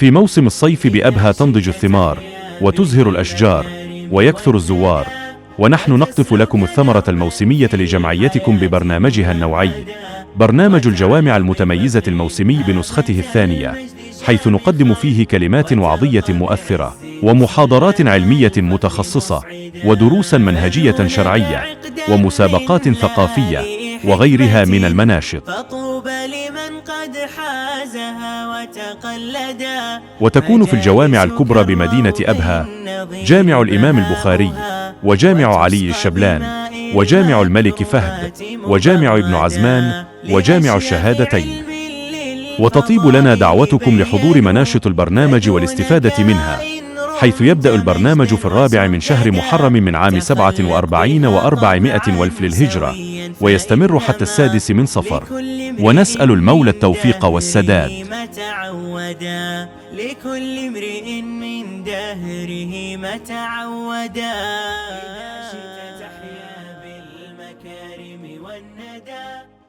في موسم الصيف بأبها تنضج الثمار وتزهر الأشجار ويكثر الزوار، ونحن نقطف لكم الثمرة الموسمية لجمعيتكم ببرنامجها النوعي، برنامج الجوامع المتميزة الموسمي بنسخته الثانية، حيث نقدم فيه كلمات وعظية مؤثرة ومحاضرات علمية متخصصة ودروسا منهجية شرعية ومسابقات ثقافية وغيرها من المناشط. وتكون في الجوامع الكبرى بمدينة أبها جامع الإمام البخاري، وجامع علي الشبلان، وجامع الملك فهد، وجامع ابن عزمان، وجامع الشهادتين. وتطيب لنا دعوتكم لحضور مناشط البرنامج والاستفادة منها، حيث يبدأ البرنامج في 4 من شهر محرم من عام 47 و400 والف للهجرة، ويستمر حتى 6 من صفر، ونسأل المولى التوفيق والسداد. لكل امرئ من دهره ما تعودا، إذا شئت تحيا بالمكارم والندى.